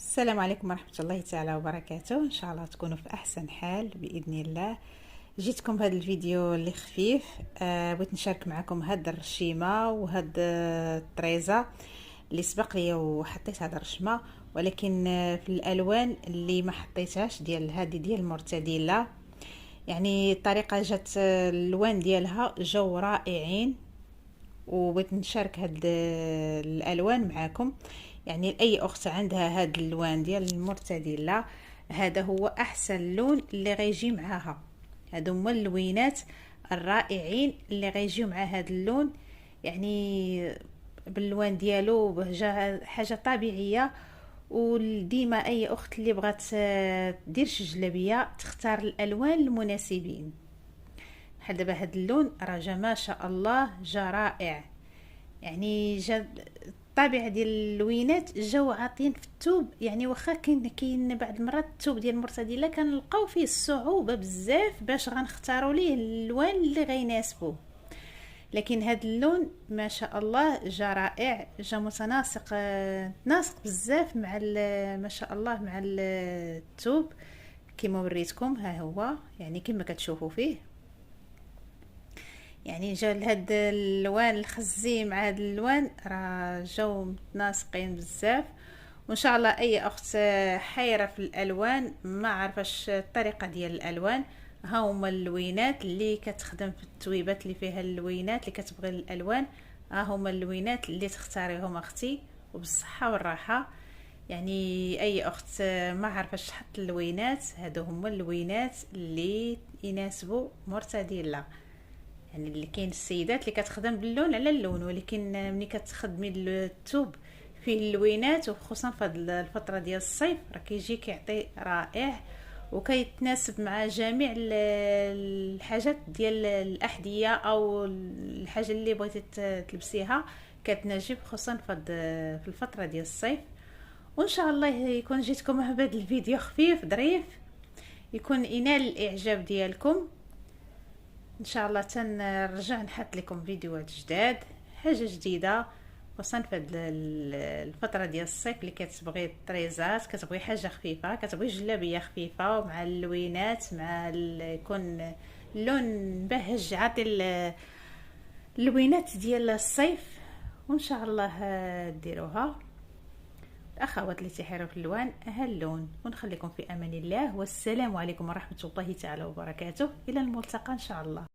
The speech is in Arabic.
السلام عليكم ورحمة الله تعالى وبركاته. ان شاء الله تكونوا في احسن حال باذن الله. جيتكم بهذا الفيديو اللي خفيف. بغيت نشارك معكم هاد الرشيمه وهاد الطريزه اللي سبق لي وحطيت هذا الرشمه، ولكن في الالوان اللي ما حطيتهاش ديال هذه ديال المرتديله. يعني الطريقه جات الالوان ديالها جو رائعين، وبغيت نشارك هاد الالوان معكم. يعني اي اخت عندها هاد اللون ديال المرتديله، هذا هو احسن لون اللي غيجي معاها. هادو هما اللوينات الرائعين اللي غيجيو مع هاد اللون، يعني باللوان ديالو بهجه حاجه طبيعيه. وديما اي اخت اللي بغات دير شي جلابيه تختار الالوان المناسبين. بحال دابا هاد اللون راه جا ما شاء الله، جا رائع. يعني جا الطابع ديال اللوينات جاو عاطين في الثوب. يعني واخا كاين بعض المرات الثوب ديال المرتديله كنلقاو فيه الصعوبه بزاف باش غنختاروا ليه الالوان اللي غيناسبوه، لكن هاد اللون ما شاء الله جا رائع، جا متناسق، ناسق بزاف مع ما شاء الله مع الثوب كما وريتكم. ها هو يعني كما كتشوفوا فيه، يعني جا هاد الالوان الخزي مع هاد الالوان راه جاو متناسقين بزاف. وان شاء الله اي اخت حيره في الالوان ما عارفاش الطريقه ديال الالوان، ها هما اللوينات اللي كتخدم في التويبات اللي فيها اللوينات اللي كتبغي الالوان. ها هما اللوينات اللي تختاريهم اختي وبالصحه والراحه. يعني اي اخت ما عارفاش تحط اللوينات، هادو هما اللوينات اللي يناسبوا مرتديله. يعني اللي كاين السيدات اللي كتخدم باللون على اللون، ولكن ملي كتخدمي الثوب فيه اللوينات وخصوصا في هذه الفتره ديال الصيف راه كيجي كيعطي رائع، وكيتناسب مع جميع الحاجات ديال الاحذيه او الحاجه اللي بغيتي تلبسيها كتناسب، خصوصا في الفتره ديال الصيف. وان شاء الله يكون جيتكم بهذا الفيديو خفيف ظريف، يكون ينال الاعجاب ديالكم. ان شاء الله تنرجع نحط لكم فيديوهات جداد، حاجه جديده، خصوصا في الفتره ديال الصيف اللي كتبغي الطريزات، كتبغي حاجه خفيفه، كتبغي جلابيه خفيفه ومع اللوينات، مع يكون اللون مبهج عاطي اللوينات ديال الصيف. وان شاء الله ديروها الاخوات اللي تيحيروا في اللوان ها اللون. ونخليكم في امان الله، والسلام عليكم ورحمه الله تعالى وبركاته. الى الملتقى ان شاء الله.